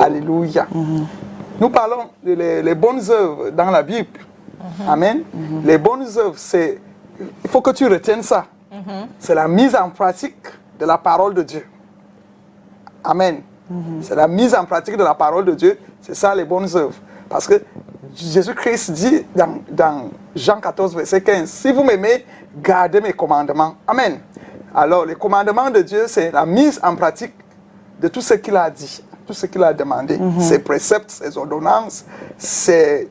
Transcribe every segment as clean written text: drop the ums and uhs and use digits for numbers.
Alléluia. Nous parlons les bonnes œuvres dans la Bible. Amen. Les bonnes œuvres, il faut que tu retiennes ça. C'est la mise en pratique de la parole de Dieu. Amen. C'est la mise en pratique de la parole de Dieu. C'est ça les bonnes œuvres. Parce que Jésus-Christ dit dans Jean 14, verset 15, « Si vous m'aimez, gardez mes commandements. » Amen. Alors, les commandements de Dieu, c'est la mise en pratique de tout ce qu'il a dit, tout ce qu'il a demandé. Ses préceptes, ses ordonnances, ses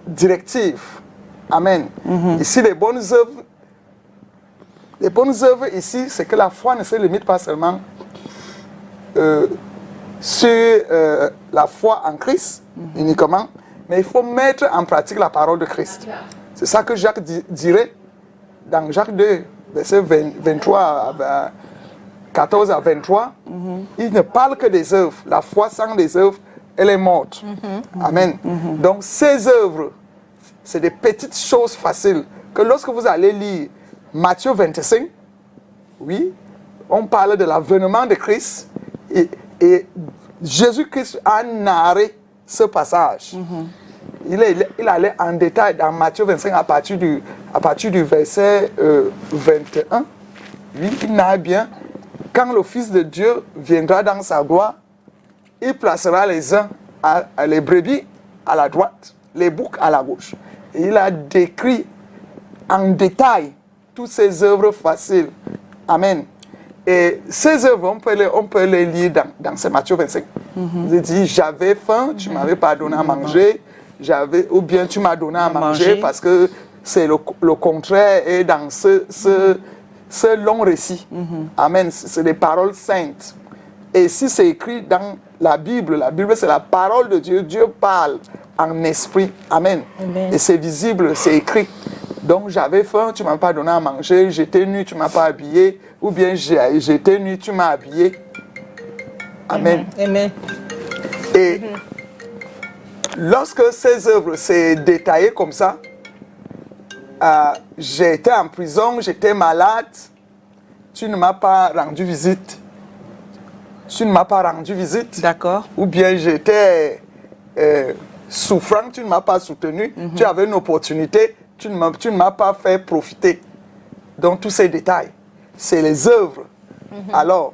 directives. Amen. Ici, les bonnes œuvres ici, c'est que la foi ne se limite pas seulement sur la foi en Christ uniquement, mais il faut mettre en pratique la parole de Christ. C'est ça que Jacques dirait dans Jacques 2, verset 23 à 14 à 23. Il ne parle que des œuvres. La foi sans les œuvres, elle est morte. Amen. Donc ces œuvres, c'est des petites choses faciles que lorsque vous allez lire Matthieu 25, oui, on parle de l'avènement de Christ et Jésus-Christ a narré ce passage. Il allait en détail dans Matthieu 25 à partir du verset 21. Oui, il narre bien. Quand le Fils de Dieu viendra dans sa gloire, il placera les brebis à la droite, les boucs à la gauche. Et il a décrit en détail toutes ces œuvres faciles. Amen. Et ces œuvres, on peut les lire dans ce Matthieu 25. Il dit, j'avais faim, tu ne m'avais pas donné à manger, ou bien tu m'as donné à manger, parce que c'est le contraire et dans ce long récit. Amen. C'est des paroles saintes. Et si c'est écrit dans la Bible c'est la parole de Dieu. Dieu parle en esprit. Amen. Et c'est visible, c'est écrit. Donc j'avais faim, tu ne m'as pas donné à manger, j'étais nu, tu ne m'as pas habillé, ou bien j'étais nu, tu m'as habillé. Amen. Et lorsque ces œuvres s'est détaillées comme ça, j'étais en prison, j'étais malade, tu ne m'as pas rendu visite. Tu ne m'as pas rendu visite. D'accord. Ou bien j'étais souffrant, tu ne m'as pas soutenu. Tu avais une opportunité, tu ne m'as pas fait profiter. Donc tous ces détails, c'est les œuvres. Alors,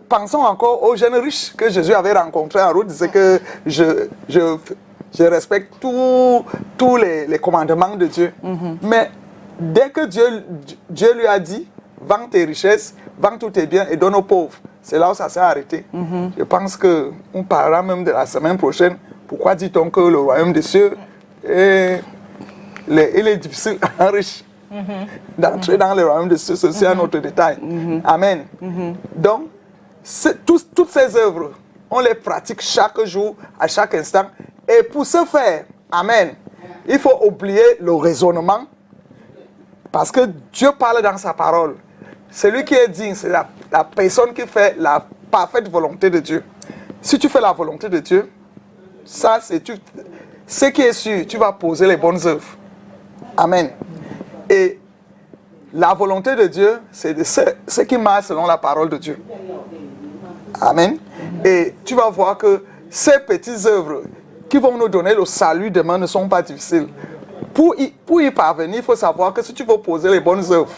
pensons encore aux jeunes riches que Jésus avait rencontrés en route. C'est que je respecte tous les commandements de Dieu. Mais dès que Dieu lui a dit, vends tes richesses, vends tous tes biens et donne aux pauvres, c'est là où ça s'est arrêté. Je pense qu'on parlera même de la semaine prochaine. Pourquoi dit-on que le royaume des cieux, il est difficile à un riche d'entrer dans le royaume des cieux? C'est aussi un autre détail. Amen. Donc, toutes ces œuvres, on les pratique chaque jour, à chaque instant. Et pour ce faire, amen, il faut oublier le raisonnement. Parce que Dieu parle dans sa parole. Celui qui est digne, c'est la personne qui fait la parfaite volonté de Dieu. Si tu fais la volonté de Dieu, ça c'est ce qui est sûr, tu vas poser les bonnes œuvres. Amen. Et la volonté de Dieu, c'est ce qui marche selon la parole de Dieu. Amen. Et tu vas voir que ces petites œuvres qui vont nous donner le salut demain ne sont pas difficiles. Pour y parvenir, il faut savoir que si tu veux poser les bonnes œuvres,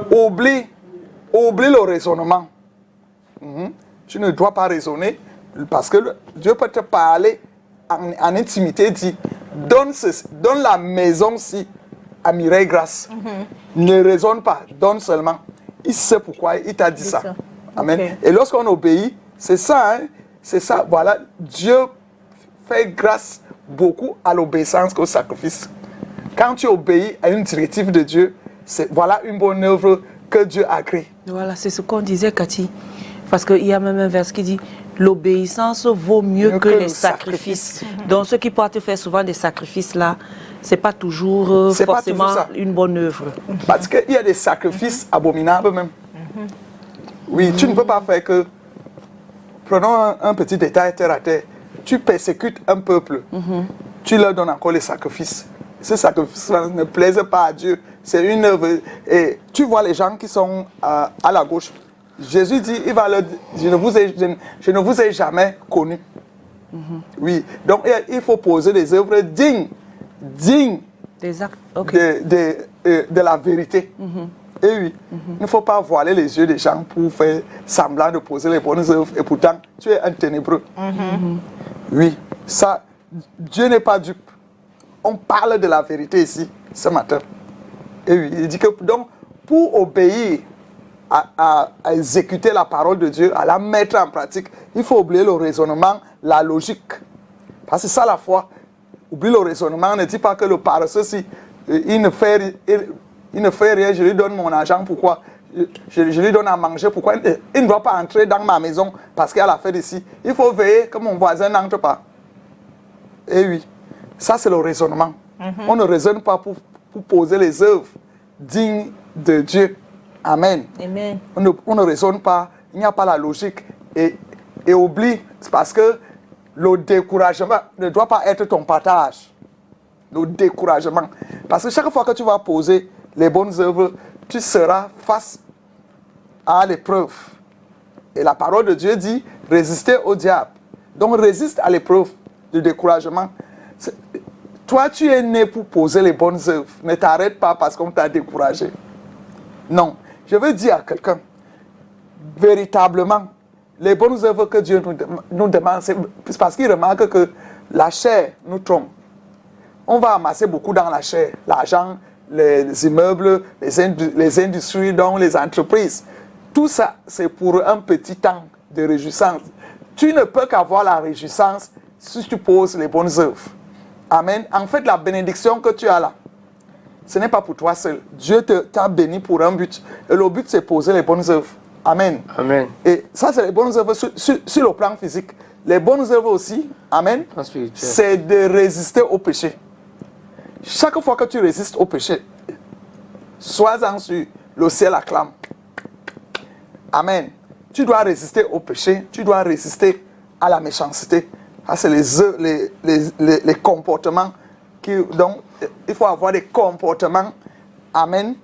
oublie le raisonnement. Tu ne dois pas raisonner parce que Dieu peut te parler en intimité, dit donne la maison-ci à Mireille Grace. Ne raisonne pas, donne seulement. Il sait pourquoi il t'a dit ça. Amen. Okay. Et lorsqu'on obéit, c'est ça, hein? C'est ça. Voilà, Dieu fait grâce beaucoup à l'obéissance qu'au sacrifice. Quand tu obéis à une directive de Dieu, voilà une bonne œuvre que Dieu a créée. Voilà, c'est ce qu'on disait, Cathy. Parce qu'il y a même un vers qui dit l'obéissance vaut mieux que les sacrifices. Donc ceux qui portent faire souvent des sacrifices là, c'est pas toujours forcément une bonne œuvre. Parce qu'il y a des sacrifices abominables même. Oui, tu ne peux pas faire que... Prenons un petit détail terre à terre. Tu persécutes un peuple, tu leur donnes encore les sacrifices. Ces sacrifices ne plaisent pas à Dieu. C'est une œuvre. Et tu vois les gens qui sont à la gauche, Jésus dit, je ne vous ai jamais connu. Oui, donc il faut poser des œuvres dignes des actes. Okay. de la vérité. Et oui, il ne faut pas voiler les yeux des gens pour faire semblant de poser les bonnes œuvres et pourtant tu es un ténébreux. Oui, ça, Dieu n'est pas dupe. On parle de la vérité ici, ce matin. Et oui, il dit que donc, pour obéir à exécuter la parole de Dieu, à la mettre en pratique, il faut oublier le raisonnement, la logique. Parce que c'est ça la foi. Oublie le raisonnement, ne dis pas que le paresseux, si il ne fait rien, je lui donne mon argent, pourquoi je lui donne à manger, pourquoi il ne doit pas entrer dans ma maison parce qu'il y a la fête ici. Il faut veiller que mon voisin n'entre pas. Et oui, ça c'est le raisonnement. On ne raisonne pas pour poser les œuvres dignes de Dieu. Amen. Amen. On ne raisonne pas, il n'y a pas la logique. Et oublie, c'est parce que le découragement ne doit pas être ton partage. Le découragement. Parce que chaque fois que tu vas poser les bonnes œuvres, tu seras face à l'épreuve. Et la parole de Dieu dit, résister au diable. Donc résiste à l'épreuve du découragement. Toi, tu es né pour poser les bonnes œuvres. Ne t'arrête pas parce qu'on t'a découragé. Non. Je veux dire à quelqu'un, véritablement, les bonnes œuvres que Dieu nous demande, c'est parce qu'il remarque que la chair nous trompe. On va amasser beaucoup dans la chair, l'argent, les immeubles, les industries, donc les entreprises. Tout ça, c'est pour un petit temps de réjouissance. Tu ne peux qu'avoir la réjouissance si tu poses les bonnes œuvres. Amen. En fait, la bénédiction que tu as là, ce n'est pas pour toi seul. Dieu t'a béni pour un but. Et le but, c'est poser les bonnes œuvres. Amen. Amen. Et ça, c'est les bonnes œuvres sur le plan physique. Les bonnes œuvres aussi, amen, c'est de résister au péché. Chaque fois que tu résistes au péché, sois-en sûr, le ciel acclame. Amen. Tu dois résister au péché, tu dois résister à la méchanceté. Ça, c'est les comportements donc, il faut avoir des comportements, amen,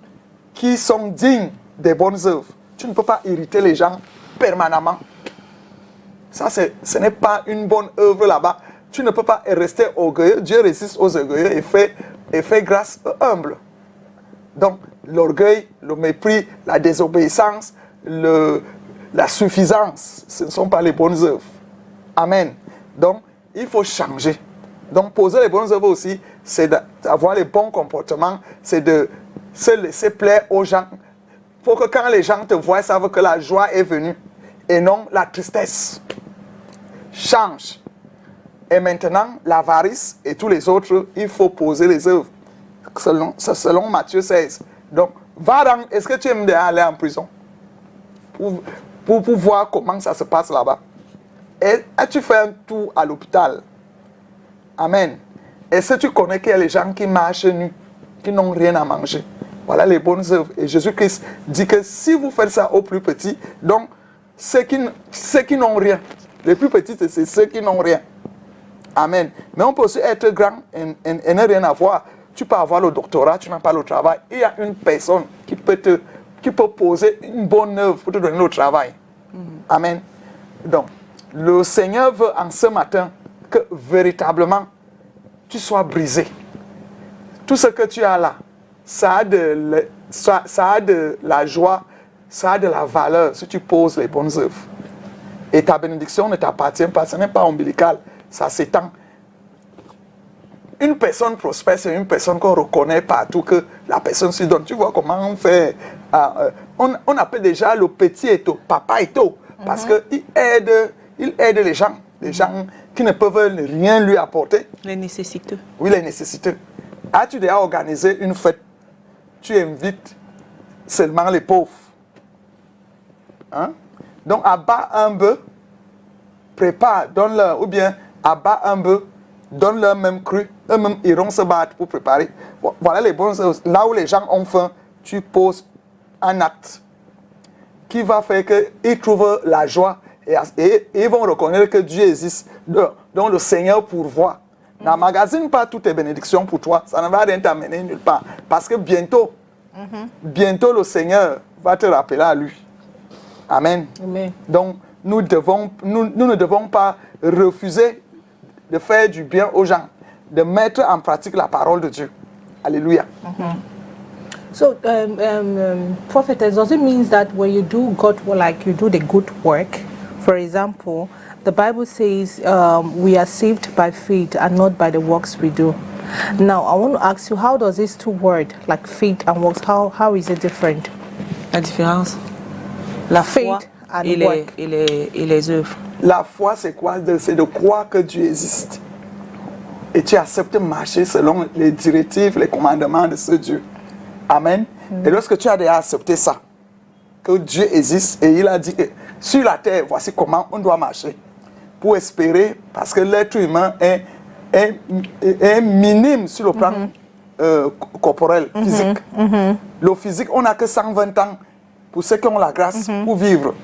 qui sont dignes des bonnes œuvres. Tu ne peux pas irriter les gens permanemment. Ça, ce n'est pas une bonne œuvre là-bas. Tu ne peux pas rester orgueilleux. Dieu résiste aux orgueilleux et fait grâce aux humbles. Donc, l'orgueil, le mépris, la désobéissance, la suffisance, ce ne sont pas les bonnes œuvres. Amen. Donc, il faut changer. Donc, poser les bonnes œuvres aussi, c'est d'avoir les bons comportements, c'est de se laisser plaire aux gens. Il faut que quand les gens te voient, ils savent que la joie est venue et non la tristesse. Change. Et maintenant, l'avarice et tous les autres, il faut poser les œuvres. Selon Matthieu 16. Donc, est-ce que tu aimes aller en prison? Pour voir comment ça se passe là-bas. Et as-tu fait un tour à l'hôpital? Amen. Est-ce que tu connais qu'il y a les gens qui marchent nus, qui n'ont rien à manger? Voilà les bonnes œuvres. Et Jésus-Christ dit que si vous faites ça aux plus petits, donc ceux qui n'ont rien, les plus petits, c'est ceux qui n'ont rien. Amen. Mais on peut aussi être grand et ne rien avoir. Tu peux avoir le doctorat, tu n'as pas le travail. Il y a une personne qui peut poser une bonne œuvre pour te donner le travail. Amen. Donc, le Seigneur veut en ce matin que véritablement tu sois brisé. Tout ce que tu as là, ça a de la joie, ça a de la valeur si tu poses les bonnes œuvres. Et ta bénédiction ne t'appartient pas, ce n'est pas ombilical, ça s'étend. Une personne prospère, c'est une personne qu'on reconnaît partout, que la personne se donne. Tu vois comment on fait, on appelle déjà le petit Eto, papa Eto, parce qu'il aide les gens qui ne peuvent rien lui apporter. Les nécessiteux. Oui, les nécessiteux. As-tu déjà organisé une fête? Tu invites seulement les pauvres. Hein? Donc, abat un bœuf, prépare, donne-leur, ou bien abat un bœuf, donne-leur même cru, eux-mêmes iront se battre pour préparer. Voilà les bonnes choses. Là où les gens ont faim, tu poses un acte qui va faire qu'ils trouvent la joie. Et ils vont reconnaître que Dieu existe. Donc le Seigneur pourvoit. N'emmagasine pas toutes tes bénédictions pour toi. Ça ne va rien t'amener nulle part. Parce que bientôt le Seigneur va te rappeler à lui. Amen. Amen. Donc, nous ne devons pas refuser de faire du bien aux gens, de mettre en pratique la parole de Dieu. Alléluia. So, prophetess, does it mean that when you do you do the good work, for example, the Bible says we are saved by faith and not by the works we do. Now, I want to ask you, how does these two words, like faith and works, how is it different? La différence, la foi et les œuvres. La foi, c'est quoi? C'est de croire que Dieu existe. Et tu acceptes de marcher selon les directives, les commandements de ce Dieu. Amen. Et lorsque tu as déjà accepté ça, que Dieu existe, et il a dit que sur la terre, voici comment on doit marcher. Pour espérer, parce que l'être humain est minime sur le plan corporel, physique. Le physique, on n'a que 120 ans pour ceux qui ont la grâce pour vivre.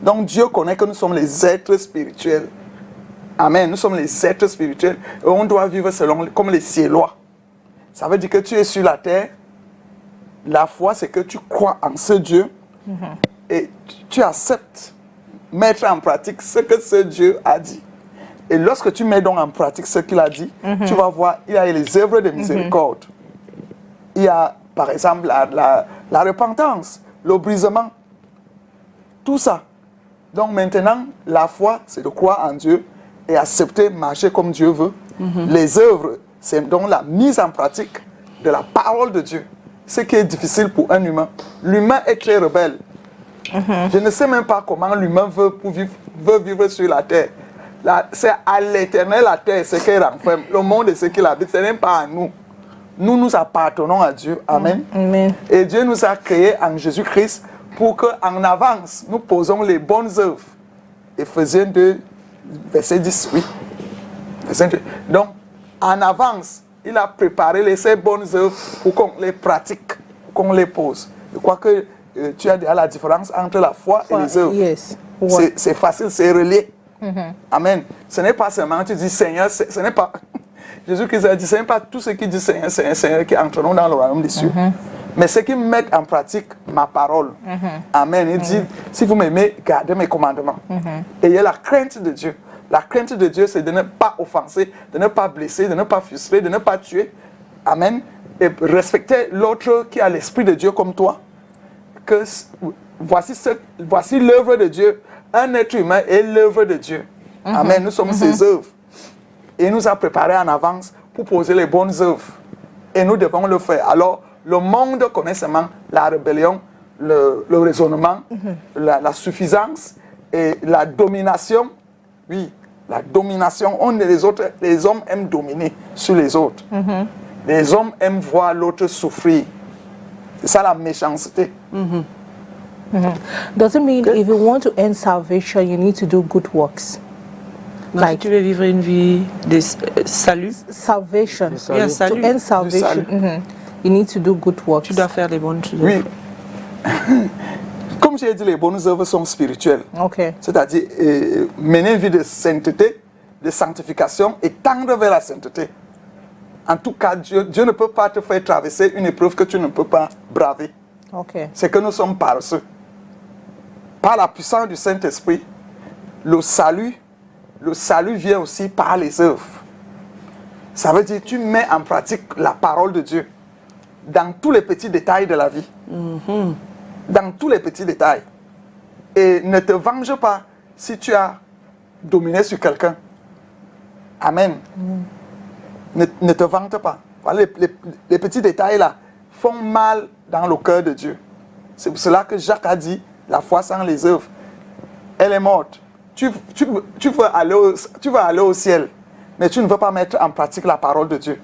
Donc Dieu connaît que nous sommes les êtres spirituels. Amen. Nous sommes les êtres spirituels et on doit vivre comme les Ciélois. Ça veut dire que tu es sur la terre. La foi, c'est que tu crois en ce Dieu et tu acceptes mettre en pratique ce que ce Dieu a dit. Et lorsque tu mets donc en pratique ce qu'il a dit, tu vas voir, il y a les œuvres de miséricorde. Il y a, par exemple, la repentance, le brisement, tout ça. Donc maintenant, la foi, c'est de croire en Dieu et accepter, marcher comme Dieu veut. Les œuvres, c'est donc la mise en pratique de la parole de Dieu. Ce qui est difficile pour un humain. L'humain est très rebelle. Je ne sais même pas comment l'humain veut vivre sur la terre. C'est à l'Éternel la terre, ce qu'elle renferme. Le monde et ce qu'il habite, ce n'est pas à nous. Nous appartenons à Dieu. Amen. Amen. Et Dieu nous a créés en Jésus-Christ pour qu'en avance, nous posons les bonnes œuvres. Éphésiens 2, verset 10, oui. Donc, en avance, il a préparé ces bonnes œuvres pour qu'on les pratique, qu'on les pose. Je crois que tu as déjà la différence entre la foi et les œuvres. Yes. C'est facile, c'est relié. Amen. Ce n'est pas seulement tu dis Seigneur, ce n'est pas... Jésus-Christ a dit, ce n'est pas tout ce qui dit Seigneur, Seigneur qui entreront dans le royaume des cieux. Mais ceux qui mettent en pratique ma parole. Amen. Il dit, si vous m'aimez, gardez mes commandements. Et il y a la crainte de Dieu. La crainte de Dieu, c'est de ne pas offenser, de ne pas blesser, de ne pas frustrer, de ne pas tuer. Amen. Et respecter l'autre qui a l'esprit de Dieu comme toi. Que voici l'œuvre de Dieu. Un être humain est l'œuvre de Dieu. Amen. Nous sommes ses œuvres. Et il nous a préparés en avance pour poser les bonnes œuvres. Et nous devons le faire. Alors, le monde connaît seulement la rébellion, le raisonnement, la suffisance et la domination. Oui, la domination. Les hommes aiment dominer sur les autres. Les hommes aiment voir l'autre souffrir. C'est ça la méchanceté. Does it mean if you want to end salvation, you need to do good works? Donc, si tu veux vivre une vie de salut, salvation. Yeah, salut. To end salvation, you need to do good works. Tu dois faire les bonnes choses. Oui. Comme j'ai dit, les bonnes œuvres sont spirituelles. Okay. C'est-à-dire mener une vie de sainteté, de sanctification et tendre vers la sainteté. En tout cas, Dieu ne peut pas te faire traverser une épreuve que tu ne peux pas braver. Okay. C'est que nous sommes paresseux. Par la puissance du Saint-Esprit, le salut vient aussi par les œuvres. Ça veut dire que tu mets en pratique la parole de Dieu dans tous les petits détails de la vie. Dans tous les petits détails. Et ne te venge pas si tu as dominé sur quelqu'un. Amen. Ne te vante pas. Voilà, les petits détails là font mal dans le cœur de Dieu. C'est pour cela que Jacques a dit, la foi sans les œuvres, elle est morte. Tu veux aller au ciel, mais tu ne veux pas mettre en pratique la parole de Dieu.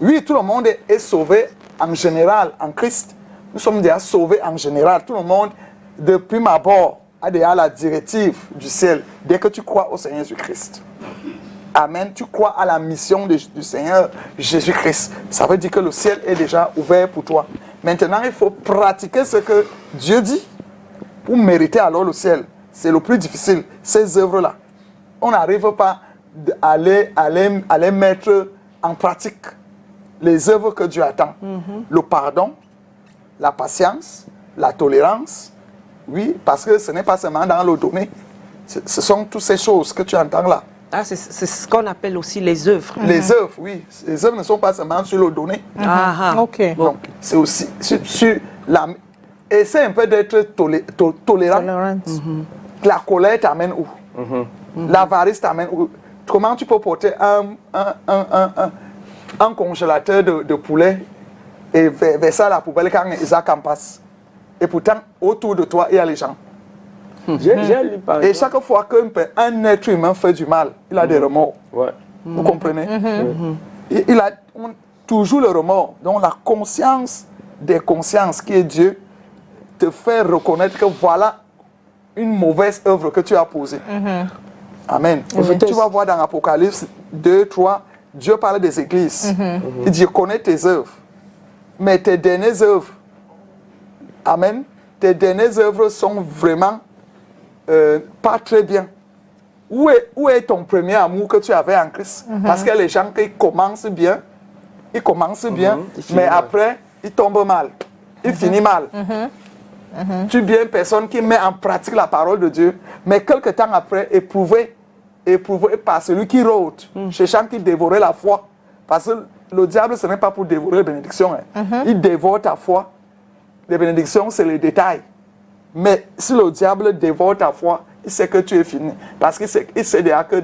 Oui, tout le monde est sauvé en général en Christ. Nous sommes déjà sauvés en général. Tout le monde, de prime abord, a déjà la directive du ciel dès que tu crois au Seigneur Jésus-Christ. Amen. Tu crois à la mission du Seigneur Jésus-Christ. Ça veut dire que le ciel est déjà ouvert pour toi. Maintenant, il faut pratiquer ce que Dieu dit pour mériter alors le ciel. C'est le plus difficile, ces œuvres-là. On n'arrive pas à les mettre en pratique. Les œuvres que Dieu attend. Le pardon, la patience, la tolérance, Oui, parce que ce n'est pas seulement dans le donné. Ce sont toutes ces choses que tu entends là. Ah, c'est ce qu'on appelle aussi les œuvres. Les œuvres, oui. Les œuvres ne sont pas seulement sur le donné. Ok. Donc, c'est aussi sur la... Essaie un peu d'être tolérant. La colère t'amène où? L'avarice t'amène où? Comment tu peux porter un congélateur de poulet et verser à la poubelle quand Isaac en passe? Et pourtant, autour de toi, il y a les gens. Et chaque fois qu'un être humain fait du mal, il a des remords. Vous comprenez? Il a toujours le remords. Donc la conscience des consciences qui est Dieu te fait reconnaître que voilà une mauvaise œuvre que tu as posée. Amen. Tu vas voir dans Apocalypse 2, 3, Dieu parle des églises. Il dit, je connais tes œuvres, mais tes dernières œuvres, amen, tes dernières œuvres sont vraiment pas très bien. Où est ton premier amour que tu avais en Christ? Parce que les gens qui commencent bien, mais après, ils tombent mal. Ils finissent mal. Tu es bien une personne qui met en pratique la parole de Dieu, mais quelque temps après, éprouvé par celui qui rôde, cherchant qui dévorait la foi. Parce que le diable, ce n'est pas pour dévorer les bénédictions. Il dévore ta foi. Les bénédictions, c'est les détails. Mais si le diable dévore ta foi, il sait que tu es fini. Parce qu'il sait déjà que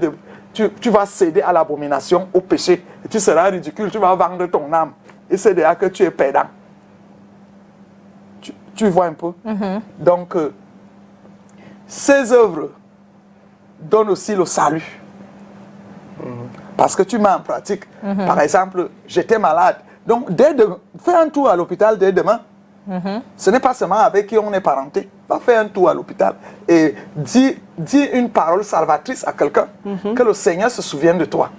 tu vas céder à l'abomination, au péché. Et tu seras ridicule, tu vas vendre ton âme. Il sait déjà que tu es perdant. Tu vois un peu? Donc, ces œuvres donnent aussi le salut. Parce que tu mets en pratique. Par exemple, j'étais malade. Donc, fais un tour à l'hôpital dès demain. Ce n'est pas seulement avec qui on est parenté. Va faire un tour à l'hôpital et dis une parole salvatrice à quelqu'un. Que le Seigneur se souvienne de toi.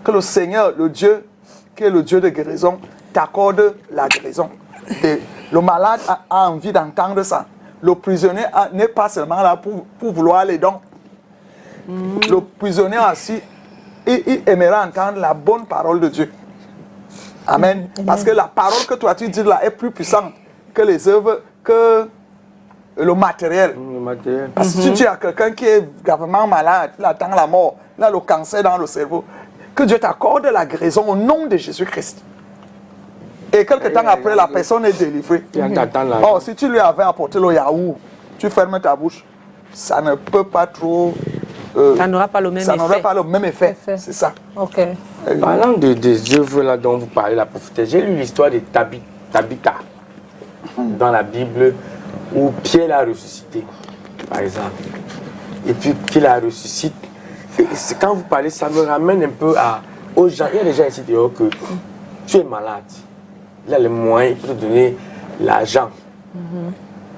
Que le Seigneur, le Dieu, qui est le Dieu de guérison, t'accorde la guérison. Le malade a envie d'entendre ça. Le prisonnier n'est pas seulement là pour vouloir les dons. Le prisonnier aussi, il aimerait entendre la bonne parole de Dieu. Amen. Parce que la parole que toi tu dis là est plus puissante que les œuvres, que le matériel. Parce que si tu as quelqu'un qui est gravement malade, il attend la mort, il a le cancer dans le cerveau, que Dieu t'accorde la guérison au nom de Jésus-Christ. Et quelque temps après, la personne est délivrée. Or, si tu lui avais apporté le yaourt, tu fermes ta bouche, ça ne peut pas trop... ça n'aura pas le même effet. Ça n'aura pas le même effet, c'est ça. Ok. Parlant des œuvres là dont vous parlez, la prophétesse, j'ai lu l'histoire de Tabitha dans la Bible où Pierre l'a ressuscité, par exemple. Et puis qu'il la ressuscite. Quand vous parlez, ça me ramène un peu aux gens. Il y a des gens ici dehors que tu es malade. Il a les moyens, il peut te donner l'argent.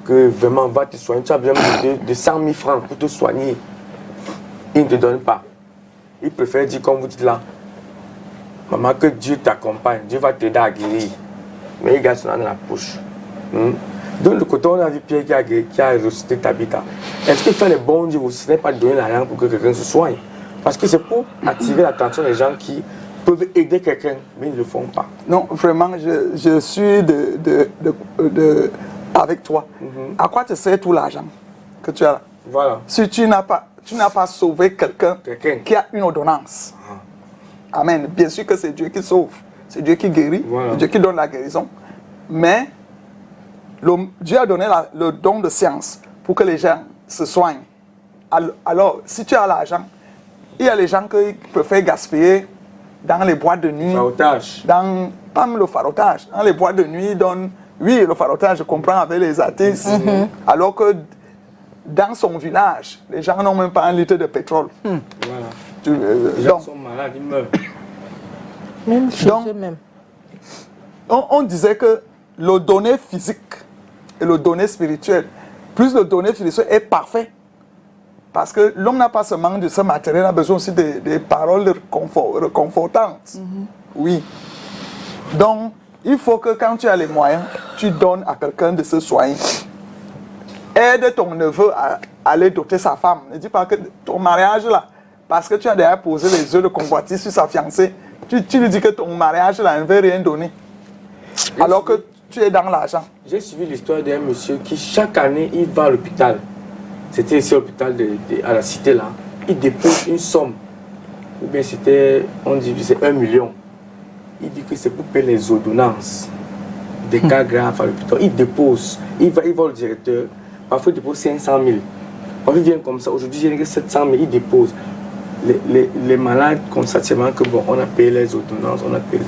Que vraiment va te soigner. Tu as besoin de 100 000 francs pour te soigner. Il ne te donne pas. Il préfère dire comme vous dites là, maman, que Dieu t'accompagne, Dieu va t'aider à guérir. Mais il garde son dans la poche. Donc le côté on a vu Pierre qui a ressuscité Tabitha. Est-ce qu'il fait le bon Dieu aussi? Ce n'est pas de donner l'argent pour que quelqu'un se soigne. Parce que c'est pour attirer l'attention des gens qui peuvent aider quelqu'un, mais ils ne le font pas. Non, vraiment, je suis avec toi. À quoi te sert tout l'argent que tu as là? Voilà. Si tu n'as pas sauvé quelqu'un qui a une ordonnance. Amen. Bien sûr que c'est Dieu qui sauve. C'est Dieu qui guérit. C'est Dieu qui donne la guérison. Mais Dieu a donné le don de science pour que les gens se soignent. Alors, si tu as l'argent, il y a les gens qui préfèrent gaspiller dans les boîtes de nuit. Farotage. Pas le farotage. Dans les boîtes de nuit, oui, le farotage, je comprends avec les artistes. Alors que dans son village, les gens n'ont même pas un litre de pétrole. Les gens sont malades, ils meurent. Même chez eux-mêmes. On disait que le donné physique et le donné spirituel, plus le donné spirituel est parfait. Parce que l'homme n'a pas seulement de ce matériel, il a besoin aussi des paroles réconfortantes. Oui. Donc, il faut que quand tu as les moyens, tu donnes à quelqu'un de se soigner. Aide ton neveu à aller doter sa femme. Ne dis pas que ton mariage là, parce que tu as déjà posé les œufs de convoitise sur sa fiancée, tu lui dis que ton mariage là ne veut rien donner. Alors que tu es dans l'argent. J'ai suivi l'histoire d'un monsieur qui, chaque année, il va à l'hôpital. C'était ici à l'hôpital à la cité, là. Il dépose une somme. Ou bien c'était, on dit, c'est 1 million. Il dit que c'est pour payer les ordonnances des cas graves à l'hôpital. Il dépose. Il va au directeur. Parfois, il dépose 500 000. Parfois, il vient comme ça. Aujourd'hui, il vient 700 000. Il dépose. Les malades constatent seulement que bon, on a payé les ordonnances, on a payé.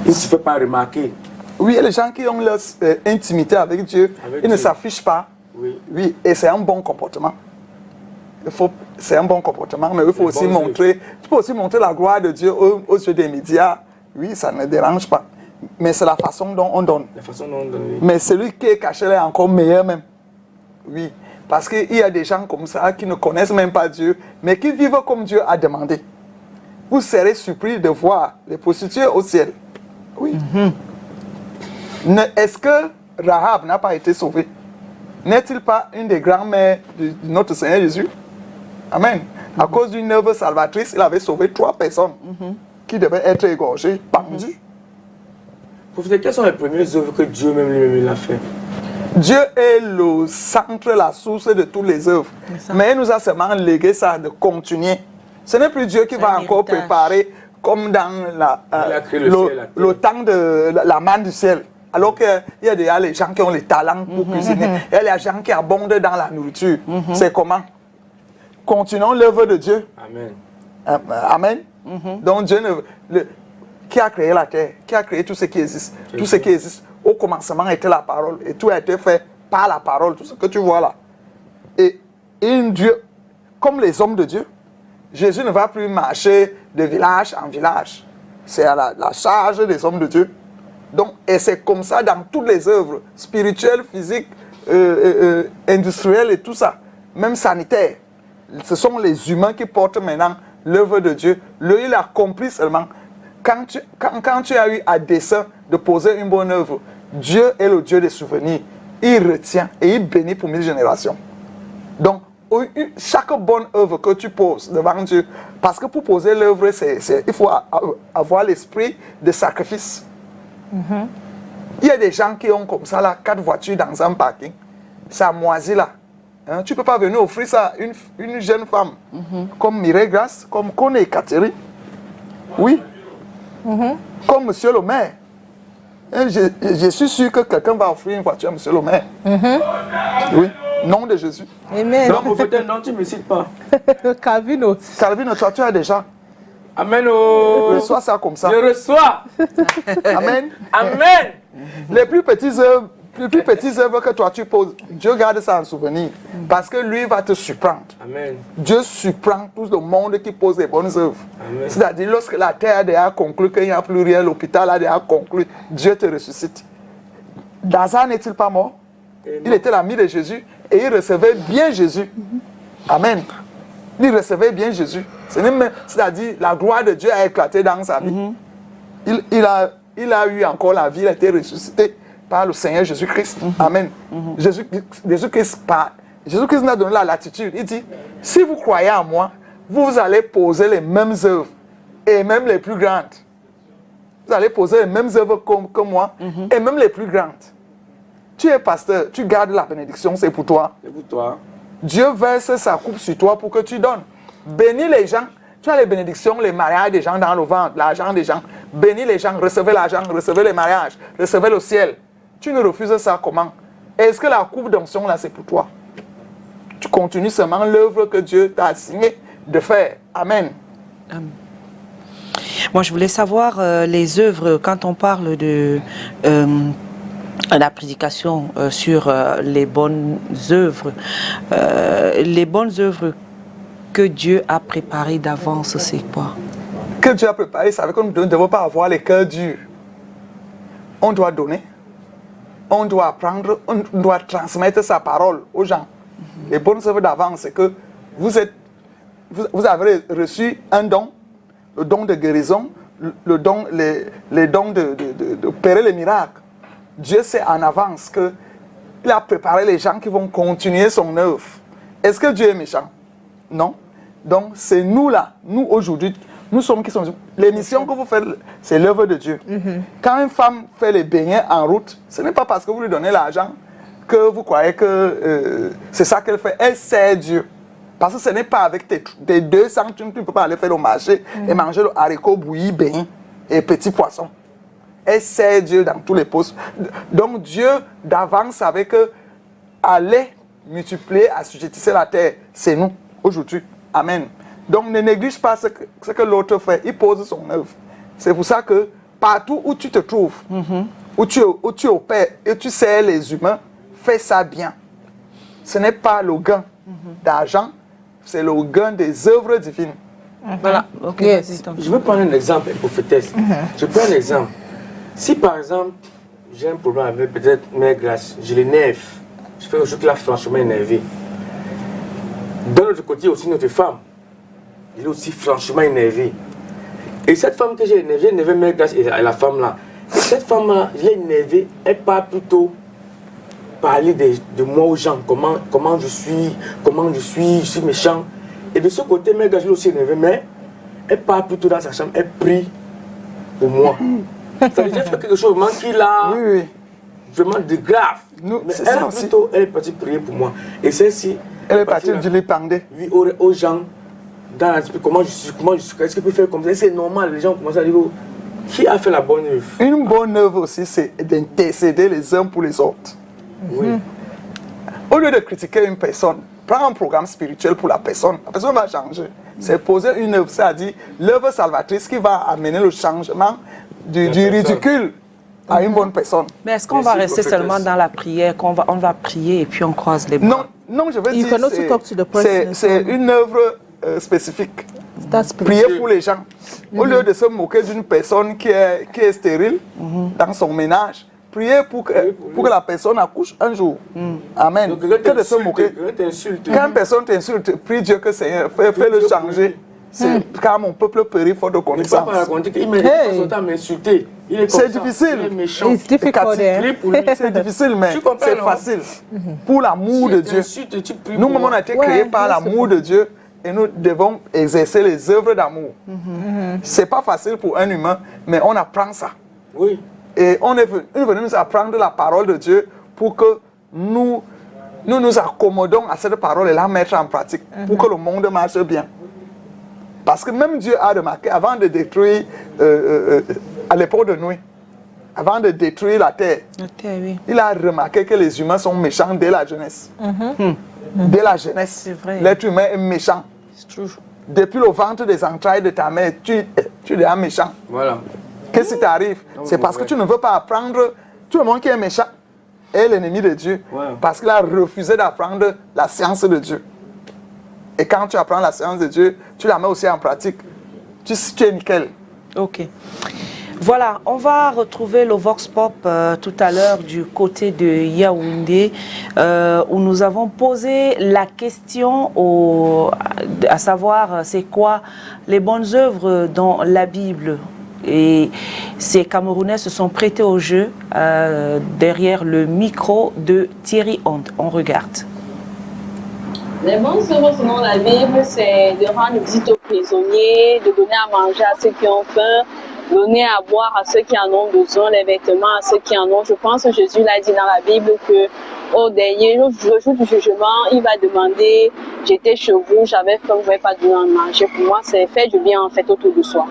Il ne se fait pas remarquer. Oui, et les gens qui ont leur intimité avec Dieu, ils ne s'affichent pas. Oui. Oui, et c'est un bon comportement. C'est un bon comportement, mais il faut aussi montrer, tu peux aussi montrer la gloire de Dieu aux yeux des médias. Oui, ça ne dérange pas. Mais c'est la façon dont on donne. La façon dont on donne, oui. Mais celui qui est caché là est encore meilleur même. Oui, parce qu'il y a des gens comme ça qui ne connaissent même pas Dieu, mais qui vivent comme Dieu a demandé. Vous serez surpris de voir les prostituées au ciel. Oui. Est-ce que Rahab n'a pas été sauvée? N'est-il pas une des grands-mères de notre Seigneur Jésus? Amen. À cause d'une œuvre salvatrice, il avait sauvé 3 personnes qui devaient être égorgées, pendues. Prophète, quelles sont les premières œuvres que Dieu même lui-même a fait? Dieu est le centre, la source de toutes les œuvres. Mais il nous a seulement légué ça de continuer. Ce n'est plus Dieu qui va encore préparer comme dans le temps de la manne du ciel. Alors qu'il y a déjà les gens qui ont les talents pour cuisiner. Il y a les gens qui abondent dans la nourriture. C'est comment? Continuons l'œuvre de Dieu. Amen. Amen. Donc Dieu qui a créé la terre, qui a créé tout ce qui existe. Tout ce qui existe. Au commencement était la parole. Et tout a été fait par la parole. Tout ce que tu vois là. Et Dieu, comme les hommes de Dieu, Jésus ne va plus marcher de village en village. C'est à la charge des hommes de Dieu. Donc, et c'est comme ça dans toutes les œuvres spirituelles, physiques, industrielles et tout ça. Même sanitaires. Ce sont les humains qui portent maintenant l'œuvre de Dieu. Lui, il a compris seulement. Quand tu as eu à dessein de poser une bonne œuvre, Dieu est le Dieu des souvenirs. Il retient et il bénit pour 1000 générations. Donc, chaque bonne œuvre que tu poses devant Dieu, parce que pour poser l'œuvre, il faut avoir l'esprit de sacrifice. Il y a des gens qui ont comme ça là 4 voitures dans un parking. Ça moisit là. Hein? Tu ne peux pas venir offrir ça à une jeune femme comme Mireille Grasse, comme Kone Catherine. Oui. Comme monsieur le maire. Je suis sûr que quelqu'un va offrir une voiture à monsieur le maire. Oui. Nom de Jésus. Amen. Non, prophète, non, tu ne me cites pas. Calvino. Calvino, toi, tu as déjà. Amen. Reçois ça comme ça. Je reçois. Amen. Amen. Les plus petites œuvres que toi tu poses, Dieu garde ça en souvenir. Parce que lui va te surprendre. Amen. Dieu surprend tout le monde qui pose les bonnes œuvres. C'est-à-dire, lorsque la terre a déjà conclu qu'il n'y a plus rien, l'hôpital a déjà conclu, Dieu te ressuscite. Lazare n'est-il pas mort? Il était l'ami de Jésus et il recevait bien Jésus. Amen. Il recevait bien Jésus. C'est-à-dire, la gloire de Dieu a éclaté dans sa vie. Il a eu encore la vie, il a été ressuscité par le Seigneur Jésus-Christ. Amen. Jésus-Christ nous a donné la latitude. Il dit, si vous croyez en moi, vous allez poser les mêmes œuvres, et même les plus grandes. Vous allez poser les mêmes œuvres que moi, et même les plus grandes. Tu es pasteur, tu gardes la bénédiction, c'est pour toi. C'est pour toi. Dieu verse sa coupe sur toi pour que tu donnes. Bénis les gens. Tu as les bénédictions, les mariages des gens dans le ventre, l'argent des gens. Bénis les gens, recevez l'argent, recevez les mariages, recevez le ciel. Tu ne refuses ça comment? Est-ce que la coupe d'onction là, c'est pour toi? Tu continues seulement l'œuvre que Dieu t'a assigné de faire. Amen. Moi, je voulais savoir les œuvres, quand on parle de la prédication sur les bonnes œuvres que Dieu a préparées d'avance, c'est quoi? Que Dieu a préparé, ça veut dire que nous ne devons pas avoir les cœurs durs. On doit donner, on doit apprendre, on doit transmettre sa parole aux gens. Les bonnes œuvres d'avance, c'est que vous avez reçu un don, le don de guérison, les dons d'opérer les miracles. Dieu sait en avance qu'il a préparé les gens qui vont continuer son œuvre. Est-ce que Dieu est méchant? Non. Donc c'est nous là, nous aujourd'hui, Nous sommes qui sommes. L'émission que vous faites, c'est l'œuvre de Dieu. Quand une femme fait les beignets en route, ce n'est pas parce que vous lui donnez l'argent que vous croyez que c'est ça qu'elle fait. Elle sert Dieu. Parce que ce n'est pas avec tes 2 centimes que tu ne peux pas aller faire au marché et manger le haricot bouilli, beignet et petits poissons. Elle sert Dieu dans tous les postes. Donc Dieu d'avance savait que allait multiplier, assujettir la terre. C'est nous, aujourd'hui. Amen. Donc ne néglige pas ce que l'autre fait. Il pose son œuvre. C'est pour ça que partout où tu te trouves, où tu opères et tu sers les humains, fais ça bien. Ce n'est pas le gain d'argent, c'est le gain des œuvres divines. Voilà. Ok. Yes. Je veux prendre un exemple, prophétesse. Je prends un exemple. Si par exemple, j'ai un problème avec peut-être Mère Grâce, je l'énerve, je fais quelque chose qui l'a franchement énervé. De l'autre côté, aussi notre femme, elle est aussi franchement énervée. Et cette femme que j'ai énervé Mère Grâce et la femme là. Et cette femme-là, je l'ai énervée, elle part plutôt parler de moi aux gens, comment je suis méchant. Et de ce côté, Mère Grâce, je l'ai aussi énervée, mais elle part plutôt dans sa chambre, elle prie pour moi. Ça veut dire que quelque chose vraiment qui l'a vraiment de grave. Nous, mais c'est elle, ça aussi. plutôt, elle est partie prier pour moi. Et celle-ci, Elle est partie du lit pendé. oui, aux gens, dans la comment je suis, est-ce qu'il peut faire comme ça? C'est normal, les gens commencent à dire, oh, qui a fait la bonne œuvre? Une bonne œuvre aussi, c'est d'intercéder les uns pour les autres. Oui. Au lieu de critiquer une personne, prends un programme spirituel pour la personne va changer. C'est poser une œuvre, c'est-à-dire l'œuvre salvatrice qui va amener le changement du ridicule à une bonne personne. Mais est-ce qu'on va rester seulement dans la prière, on va prier et puis on croise les bras? Non, je veux You can also talk to the person. c'est une œuvre spécifique. That's Prier pour les gens. Au lieu de se moquer d'une personne qui est stérile dans son ménage, prier pour que la personne accouche un jour. Amen. Donc, que de se moquer. Quand une personne t'insulte, prie Dieu que Seigneur, fais-le changer. C'est car mon peuple périt faute de connaissance. C'est difficile. It's difficult there. C'est difficile, mais c'est facile. Pour l'amour de Dieu. Nous-mêmes, on a été créés par l'amour de Dieu et nous devons exercer les œuvres d'amour. C'est pas facile pour un humain, mais on apprend ça. Oui. Et on est venu nous apprendre la parole de Dieu pour que nous nous accommodons à cette parole et la mettre en pratique pour que le monde marche bien. Parce que même Dieu a remarqué, avant de détruire, à l'époque de Noé, avant de détruire la terre, il a remarqué que les humains sont méchants dès la jeunesse. Dès la jeunesse, l'être humain est méchant. Depuis le ventre des entrailles de ta mère, tu es méchant. Voilà. Qu'est-ce qui t'arrive? C'est parce que tu ne veux pas apprendre. Tout le monde qui est méchant est l'ennemi de Dieu. Parce qu'il a refusé d'apprendre la science de Dieu. Et quand tu apprends la science de Dieu, tu la mets aussi en pratique. Tu es nickel. Ok. Voilà, on va retrouver le Vox Pop tout à l'heure du côté de Yaoundé, où nous avons posé la question à savoir c'est quoi les bonnes œuvres dans la Bible. Et ces Camerounais se sont prêtés au jeu derrière le micro de Thierry Honte. On regarde. Les bonnes œuvres selon la Bible, c'est de rendre visite aux prisonniers, de donner à manger à ceux qui ont faim, donner à boire à ceux qui en ont besoin, les vêtements à ceux qui en ont. Je pense que Jésus l'a dit dans la Bible que au dernier jour du jugement, il va demander, j'étais chez vous, j'avais faim, vous ne pouvez pas donner à manger. Pour moi, c'est faire du bien en fait autour de soi.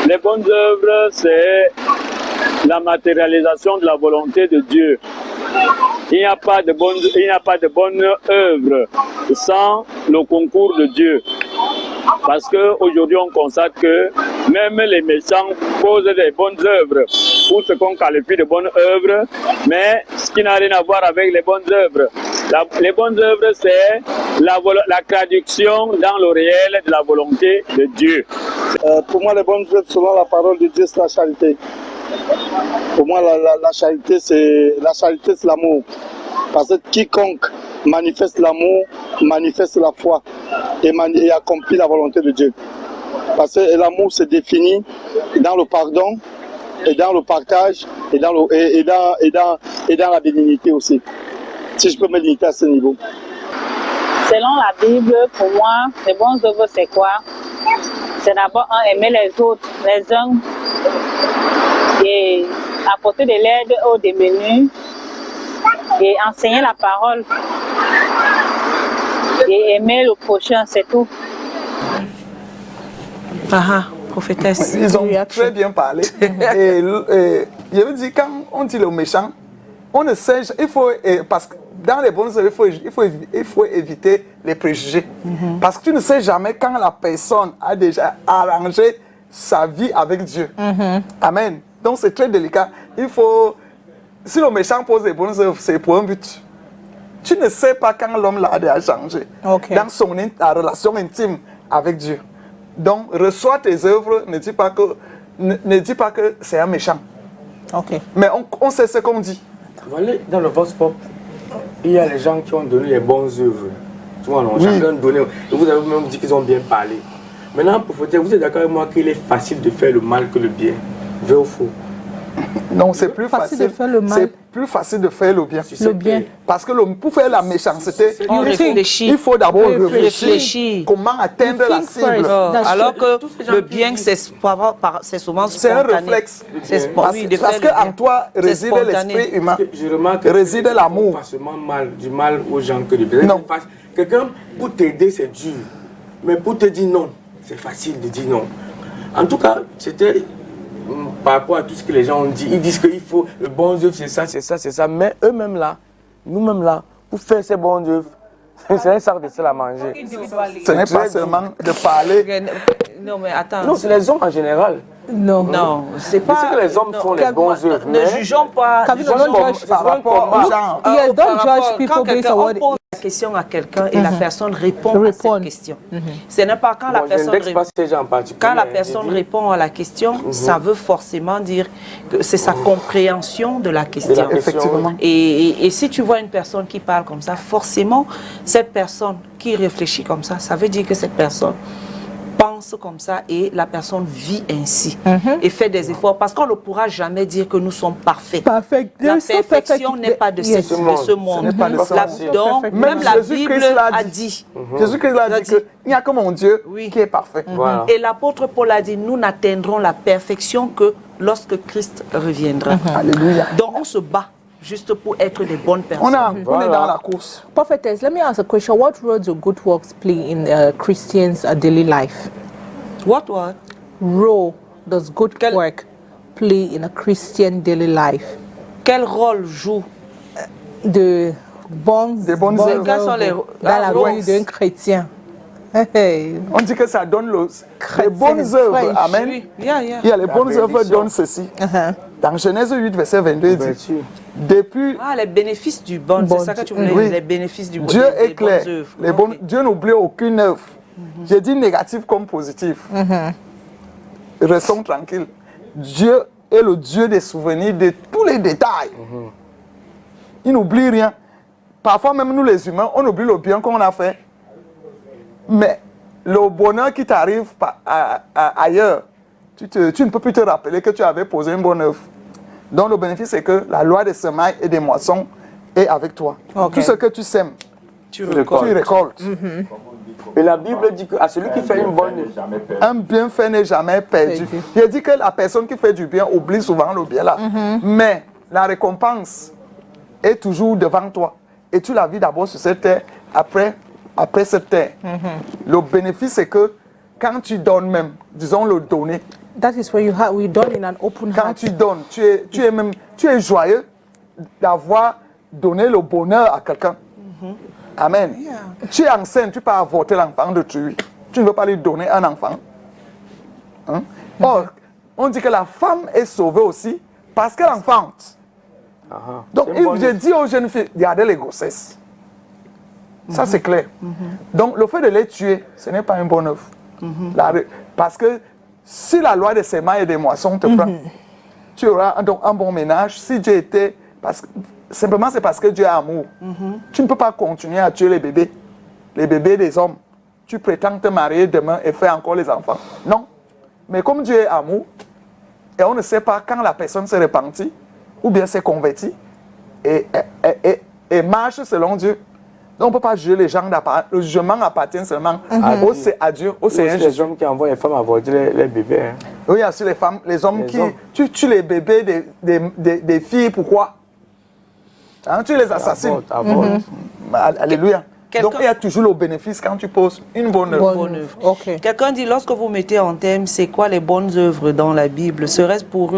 Les bonnes œuvres, c'est la matérialisation de la volonté de Dieu. Il n'y a pas de bonne œuvre sans le concours de Dieu. Parce qu'aujourd'hui, on constate que même les méchants posent des bonnes œuvres pour ce qu'on qualifie de bonnes œuvres, mais ce qui n'a rien à voir avec les bonnes œuvres. Les bonnes œuvres, c'est la traduction dans le réel de la volonté de Dieu. Pour moi, les bonnes œuvres, selon la parole de Dieu, c'est la charité. Pour moi, la charité, c'est l'amour. Parce que quiconque manifeste l'amour, manifeste la foi et accomplit la volonté de Dieu. Parce que l'amour se définit dans le pardon, et dans le partage, et dans la bénignité aussi. Si je peux me limiter à ce niveau. Selon la Bible, pour moi, les bonnes œuvres, c'est quoi? c'est d'abord aimer les autres, les uns, et apporter de l'aide aux démunis, et enseigner la parole, et aimer le prochain, c'est tout. Prophétesse. Ils ont très bien parlé. et je veux dire, quand on dit le méchant, on ne sait, parce que dans les bonnes œuvres, il faut éviter les préjugés. Parce que tu ne sais jamais quand la personne a déjà arrangé sa vie avec Dieu. Amen. Donc c'est très délicat. Si le méchant pose les bonnes œuvres, c'est pour un but. Tu ne sais pas quand l'homme l'a déjà changé. Dans la relation intime avec Dieu. Donc, reçois tes œuvres, ne dis pas que c'est un méchant. Mais on sait ce qu'on dit. Voilà, dans le Vox Pop, il y a les gens qui ont donné les bonnes œuvres. Tu vois, non, chacun donné. Et vous avez même dit qu'ils ont bien parlé. Maintenant, pour vous dire, vous êtes d'accord avec moi qu'il est facile de faire le mal que le bien? Vrai ou faux? Non, c'est plus facile de faire le mal. C'est plus facile de faire le bien. Le bien. Parce que pour faire la méchanceté, il faut d'abord réfléchir comment atteindre la cible. Alors que le bien, c'est souvent spontané. C'est un réflexe. Parce qu'en toi réside l'esprit humain, je remarque réside l'amour. Pas seulement du mal aux gens que du bien. Non. Quelqu'un, pour t'aider, c'est dur. Mais pour te dire non, c'est facile de dire non. En tout cas, c'était par rapport à tout ce que les gens ont dit. Ils disent qu'il faut le bon œuvre, c'est ça, c'est ça, c'est ça. Mais eux-mêmes là, nous-mêmes là, pour faire ces bons œuvres, c'est un sac de sel à manger. Ce n'est pas seulement de parler. Non, mais attends. Non, c'est les hommes en général. Non, c'est pas. C'est que les hommes font les bons œuvres. Ne jugeons pas. Par rapport au genre. Don't judge people based on what. On pose la question à quelqu'un et la personne répond à cette question. Ce n'est pas quand la personne répond à la question, ça veut forcément dire que c'est sa compréhension de la question. Effectivement. Et si tu vois une personne qui parle comme ça, forcément, cette personne qui réfléchit comme ça veut dire que cette personne pense comme ça et la personne vit ainsi et fait des efforts parce qu'on ne pourra jamais dire que nous sommes parfaits. La perfection n'est pas de ce monde. Donc, même la Bible a dit. Jésus-Christ a dit qu'il n'y a que mon Dieu qui est parfait. Et l'apôtre Paul a dit, nous n'atteindrons la perfection que lorsque Christ reviendra. Alléluia. Donc on se bat juste pour être des bonnes personnes. On est dans la course. Prophetess, let me ask a question. What role do good works play in Christians' daily life? What role does good work play in a Christian daily life? Quel rôle joue des bonnes œuvres dans la vie d'un chrétien? On dit que ça donne les bonnes œuvres. Amen. Il y a les bonnes œuvres donnent ceci. Dans Genèse 8, verset 22, il dit depuis. Les bénéfices du bon, c'est ça que tu voulais dire, les bénéfices du bon. Dieu est clair. Dieu n'oublie aucune œuvre. J'ai dit négatif comme positif. Restons tranquilles. Dieu est le Dieu des souvenirs de tous les détails. Il n'oublie rien. Parfois, même nous les humains, on oublie le bien qu'on a fait. Mais le bonheur qui t'arrive ailleurs, tu ne peux plus te rappeler que tu avais posé une bonne œuvre. Donc le bénéfice, c'est que la loi des semailles et des moissons est avec toi. Tout ce que tu sèmes, tu récoltes. Et la Bible dit qu'à celui qui fait une bonne œuvre, un bienfait n'est jamais perdu. Il dit que la personne qui fait du bien oublie souvent le bien là. Mais la récompense est toujours devant toi. Et tu la vis d'abord sur cette terre, après cette terre. Le bénéfice, c'est que quand tu donnes même, disons le donner. That is where we done in an open heart. Quand tu donnes, tu es joyeux d'avoir donné le bonheur à quelqu'un. Amen. Tu es enceinte, tu peux avorter l'enfant de tuer. Tu ne veux pas lui donner un enfant. Or, on dit que la femme est sauvée aussi parce qu'elle enfante. Donc, je dis aux jeunes filles, gardez les grossesses. Ça, c'est clair. Donc, le fait de les tuer, ce n'est pas une bonne œuvre. Parce que si la loi des semailles et des moissons te prend, tu auras donc un bon ménage. Si Dieu était... Simplement, c'est parce que Dieu est amour. Tu ne peux pas continuer à tuer les bébés des hommes. Tu prétends te marier demain et faire encore les enfants. Non. Mais comme Dieu est amour, et on ne sait pas quand la personne s'est repentie, ou bien s'est convertie, et marche selon Dieu, Donc on ne peut pas juger les gens d'apparence. Le jugement appartient seulement à Dieu, au Seigneur Jésus. Les hommes qui envoient les femmes avorter les bébés. Hein. Oui, il y a aussi les femmes, les hommes qui... Tu tues les bébés des filles, pourquoi? Hein, tu les assassines. Alléluia. Donc il y a toujours le bénéfice quand tu poses une bonne œuvre. Okay. Quelqu'un dit, lorsque vous mettez en thème, c'est quoi les bonnes œuvres dans la Bible? Serait-ce pour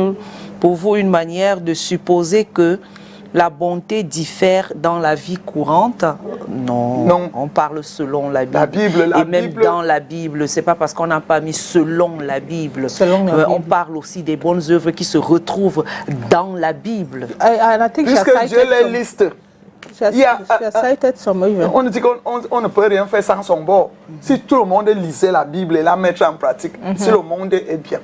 vous une manière de supposer que la bonté diffère dans la vie courante? Non. On parle selon la Bible. Et même dans la Bible, c'est pas parce qu'on n'a pas mis selon la Bible. On parle aussi des bonnes œuvres qui se retrouvent dans la Bible. Puisque Dieu les liste. On dit qu'on ne peut rien faire sans son bord. Si tout le monde lisait la Bible et la mettre en pratique, si le monde est bien.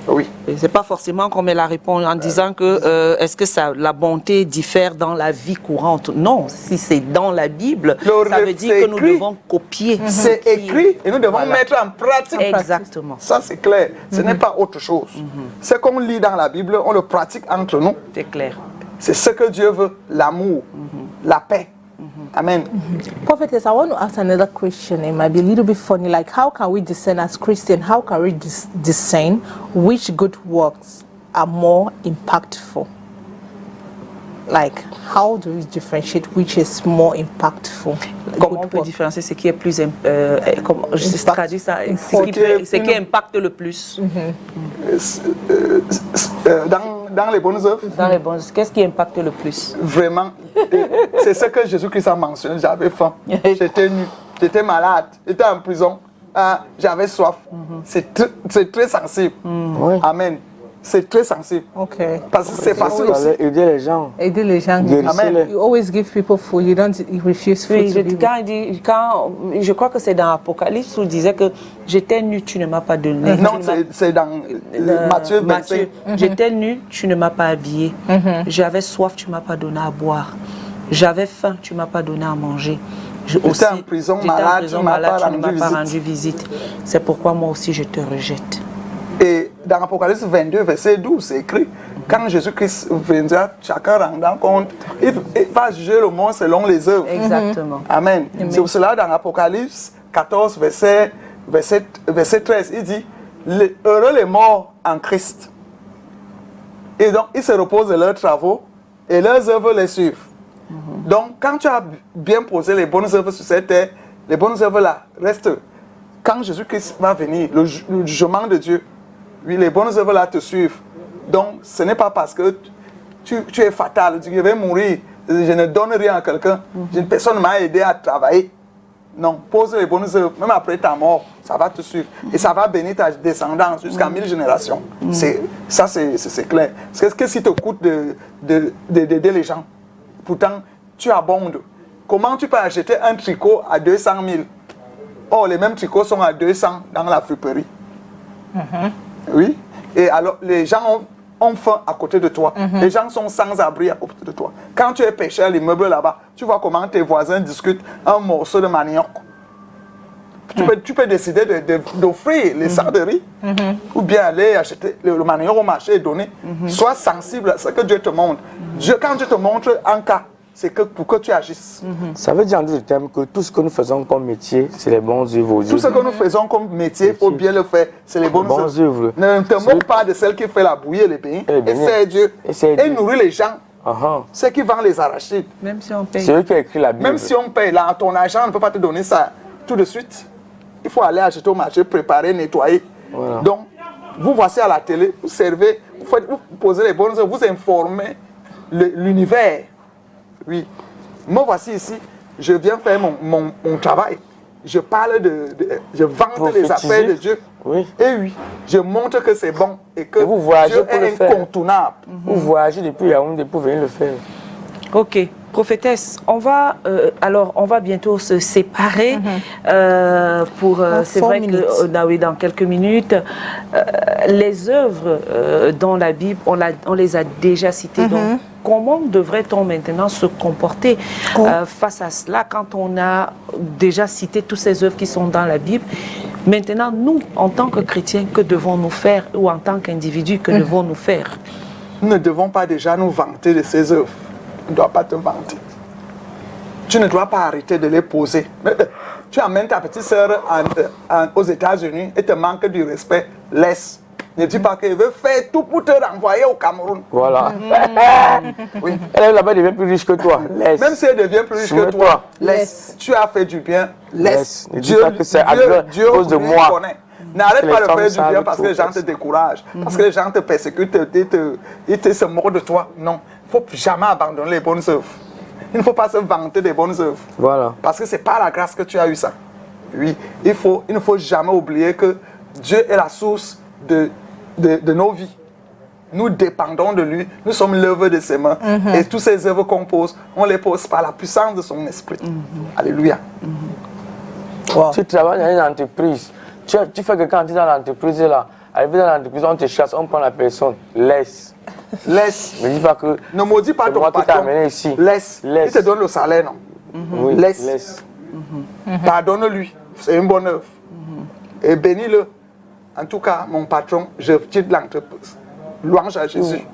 Oui. C'est pas forcément qu'on met la réponse en disant que est-ce que la bonté diffère dans la vie courante? Non, si c'est dans la Bible, ça veut dire que nous devons copier. C'est écrit et nous devons mettre en pratique. Exactement. Ça c'est clair. Ce n'est pas autre chose. Ce qu'on lit dans la Bible, on le pratique entre nous. C'est clair. C'est ce que Dieu veut, l'amour, la paix. Amen. Prophetess, I want to ask another question. It might be a little bit funny. Like, how can we discern as Christians? How can we discern which good works are more impactful? Like, how do we differentiate which is more impactful? Comment on peut différencier ce qui est plus je traduis ça, ce qui impacte le plus? Dans les bonnes œuvres. Dans les bonnes œuvres. Qu'est-ce qui impacte le plus? Vraiment. C'est ce que Jésus-Christ a mentionné. J'avais faim. J'étais nu. J'étais malade. J'étais en prison. J'avais soif. C'est très sensible. Amen. C'est très sensible. Parce que c'est facile aussi. Aider les gens. Aider les gens. Amen. You always give people food. You don't refuse food. Je crois que c'est dans Apocalypse où il disait que j'étais nu, tu ne m'as pas donné. Non, c'est dans Matthieu 25. J'étais nu, tu ne m'as pas habillé. J'avais soif, tu ne m'as pas donné à boire. J'avais faim, tu ne m'as pas donné à manger. J'étais en prison, malade, tu ne m'as pas rendu visite. C'est pourquoi moi aussi je te rejette. Et dans Apocalypse 22, verset 12, c'est écrit, quand Jésus-Christ viendra, chacun rendant compte, il va juger le monde selon les œuvres. Exactement. Amen. C'est pour cela, dans Apocalypse 14, verset 13, il dit, heureux les morts en Christ. Et donc, ils se reposent de leurs travaux et leurs œuvres les suivent. Donc, quand tu as bien posé les bonnes œuvres sur cette terre, les bonnes œuvres là restent. Quand Jésus-Christ va venir, le jugement de Dieu, oui, les bonnes œuvres là te suivent. Donc, ce n'est pas parce que tu es fatal, tu vais mourir, je ne donne rien à quelqu'un, personne ne m'a aidé à travailler. Non, pose les bonnes œuvres, même après ta mort, ça va te suivre. Et ça va bénir ta descendance jusqu'à 1000 générations. Ça, c'est clair. Qu'est-ce que si te coûte d'aider les gens? Pourtant, tu abondes. Comment tu peux acheter un tricot à 200 000? Oh, les mêmes tricots sont à 200 dans la friperie. Oui. Et alors, les gens ont faim à côté de toi. Les gens sont sans abri à côté de toi. Quand tu es pêcheur à l'immeuble là-bas, tu vois comment tes voisins discutent un morceau de manioc. Tu peux décider d'offrir les sacs de riz ou bien aller acheter le manioc au marché et donner. Sois sensible à ce que Dieu te montre. Quand Dieu te montre un cas, c'est pour que tu agisses. Ça veut dire en d'autres termes que tout ce que nous faisons comme métier, c'est les bonnes œuvres. Tout ce que nous faisons comme métier, il faut bien le faire, c'est les bonnes œuvres. Ne te moque pas de celle qui fait la bouillie et les pains. Essaie Dieu. Et nourrir les gens. Ceux qui vendent les arachides. Même si on paye. C'est eux qui ont écrit la Bible. Même si on paye, là, ton argent ne peut pas te donner ça tout de suite. Il faut aller acheter au marché, préparer, nettoyer. Voilà. Donc, vous voici à la télé, vous servez, vous posez les bonnes œuvres, vous informez l'univers. Oui. Moi, voici ici, je viens faire mon travail. Je parle je vante les affaires de Dieu. Oui. Et oui, je montre que c'est bon et que vous voyagez Dieu est incontournable. Vous voyagez depuis Yaoundé pour venir le faire. Ok. Prophétesse, on va bientôt se séparer pour c'est vrai que dans quelques minutes les œuvres dans la Bible on les a déjà citées. Donc comment devrait-on maintenant se comporter face à cela quand on a déjà cité toutes ces œuvres qui sont dans la Bible? Maintenant, nous, en tant que chrétiens, que devons-nous faire, ou en tant qu'individus, que devons-nous faire? Nous ne devons pas déjà nous vanter de ces œuvres. Tu ne dois pas te vanter. tu ne dois pas arrêter de les poser. Tu amènes ta petite sœur aux États-Unis et te manque du respect, laisse. Ne dis pas qu'elle veut faire tout pour te renvoyer au Cameroun. Voilà. Oui. Elle là-bas devient plus riche que toi. Laisse. Même si elle devient plus riche que toi, laisse. Tu as fait du bien, laisse. Ne dis pas que c'est à cause de moi. Connaît. N'arrête pas de faire du bien parce que les gens te découragent. découragent, parce que les gens te persécutent, ils se moquent de toi. Non, il ne faut jamais abandonner les bonnes œuvres. Il ne faut pas se vanter des bonnes œuvres. Voilà. Parce que c'est par la grâce que tu as eu ça. Oui, il ne faut jamais oublier que Dieu est la source de nos vies. Nous dépendons de lui, nous sommes l'œuvre de ses mains. Et toutes ces œuvres qu'on pose, on les pose par la puissance de son esprit. Alléluia. Wow. Tu travailles dans une entreprise. Tu fais que quand tu es dans l'entreprise, là, arrivé dans l'entreprise, on te chasse, on prend la personne. Laisse. Laisse. Ne dis pas que Ne maudis pas c'est ton moi qui t'ai patron. amené ici. Laisse. Laisse. Il te donne le salaire, non? Oui, Laisse. Pardonne-lui. C'est une bonne œuvre. Et bénis-le. En tout cas, mon patron, je quitte l'entreprise. Louange à Jésus.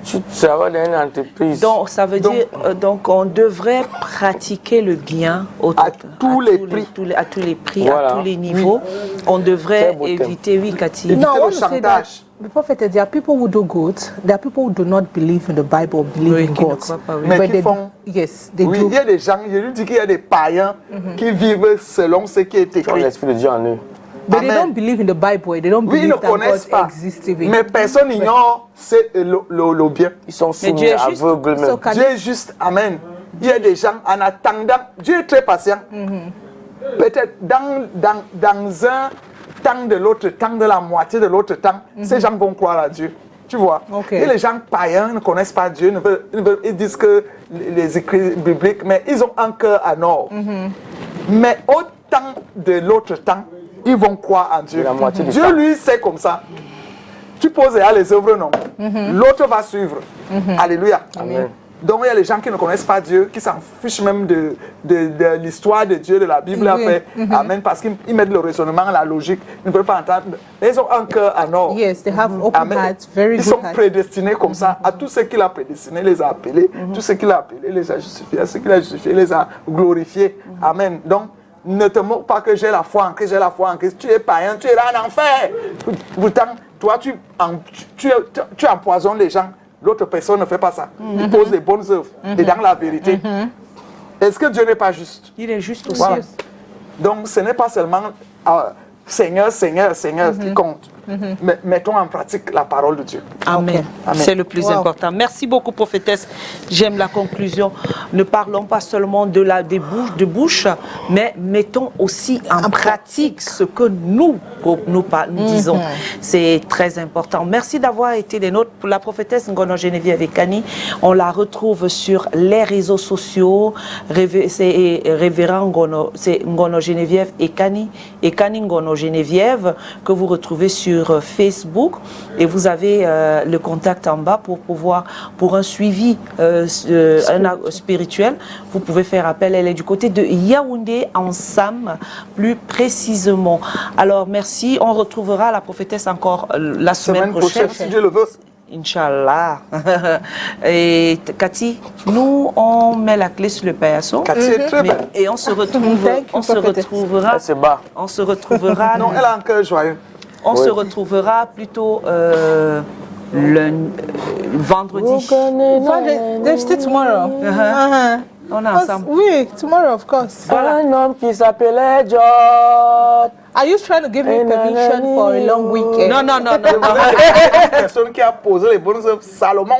Tu travailles dans une entreprise. Donc, ça veut dire donc on devrait pratiquer le bien À tous les prix. à tous les prix, Voilà. à tous les niveaux. On devrait Très beau thème. éviter, oui, Cathy. Éviter No, I le want to say that chantage. the prophet, there are people who do good. There are people who do not believe in the Bible or believe Oui, in qui ne God. croient pas, oui. Mais But qui they font- yes, they Oui, do. il y a des gens, je lui dis qu'il y a des païens qui vivent selon ce qui est Tu as écrit. l'esprit de Dieu en eux. But they Amen. don't believe in the Bible. They don't Oui, ils believe ne that connaissent God pas. exists even. Mais personne n'ignore le bien. Ils sont Mais soumis, Dieu est juste. aveugles même. So can Dieu est juste, amen. Il y a des gens en attendant, Dieu est très patient. Peut-être dans un temps de l'autre temps, de la moitié de l'autre temps, ces gens vont croire à Dieu. Tu vois? Ok. Et les gens païens ne connaissent pas Dieu, ils disent que les écrits bibliques, mais ils ont un cœur en or. Mais au temps de l'autre temps, ils vont croire en Dieu. De la moitié du Dieu, temps. lui, c'est comme ça. Tu poses à les œuvres, non. L'autre va suivre. Alléluia. Amen. Donc il y a les gens qui ne connaissent pas Dieu, qui s'en fichent même de l'histoire de Dieu, de la Bible. Oui. Après. Amen. Parce qu'ils mettent le raisonnement, la logique. Ils ne veulent pas entendre. Mais ils ont un cœur en or. Yes, they have open Amen. hearts, very Ils good sont hearts. prédestinés comme ça. À tous ceux qu'il a prédestinés, les a appelés. Tous ceux qu'il a appelés, les a justifiés. À ceux qu'il a justifiés, les a glorifiés. Amen. Donc, ne te moque pas que j'ai la foi en Christ, j'ai la foi en Christ. Tu es païen, tu iras en enfer. Pourtant, toi, tu empoisonnes les gens. L'autre personne ne fait pas ça. Il pose des bonnes œuvres. Et dans la vérité, est-ce que Dieu n'est pas juste? Il est juste aussi. Voilà. Donc, ce n'est pas seulement Seigneur, Seigneur, Seigneur qui compte. Mais mettons en pratique la parole de Dieu. Amen. Ok. Amen. C'est le plus Wow. important. Merci beaucoup, prophétesse. J'aime la conclusion. Ne parlons pas seulement de bouche, mais mettons aussi en pratique ce que nous disons. C'est très important. Merci d'avoir été des nôtres. Pour la prophétesse Ngono Geneviève Ekani, on la retrouve sur les réseaux sociaux. C'est révérend Ngono, c'est Ngono Geneviève Ekani Ngono Geneviève, que vous retrouvez sur Facebook, et vous avez le contact en bas pour un suivi spirituel. Vous pouvez faire appel. Elle est du côté de Yaoundé, en Sam, plus précisément. Alors merci. On retrouvera la prophétesse encore la semaine prochaine. Si Dieu le veut. Inch'Allah. Et Cathy, nous on met la clé sur le paillasson. Cathy est très belle. Et on se retrouve, Thank you, prophétesse. Elle se bat. on se retrouvera. Non, elle a un cœur joyeux. On se retrouvera plutôt vendredi. Still tomorrow. On est ensemble. Oui, tomorrow, of course. Un homme qui s'appelait Job. Are you trying to give me permission for a long weekend? Non. La personne qui a posé les bonnes œuvres, Salomon,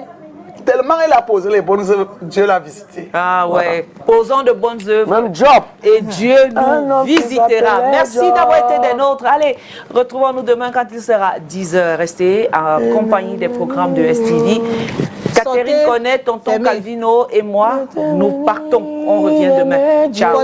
tellement il a posé les bonnes œuvres, Dieu l'a visité. Ah ouais. Posons de bonnes œuvres. Même Job. Et Dieu Un nous homme qui visitera. s'appelait Merci Job. d'avoir été des nôtres. Allez, retrouvons-nous demain quand il sera 10h. Restez en compagnie des programmes de STV. Catherine Connet, Tonton Aimé. Calvino et moi, nous partons. On revient demain. Ciao.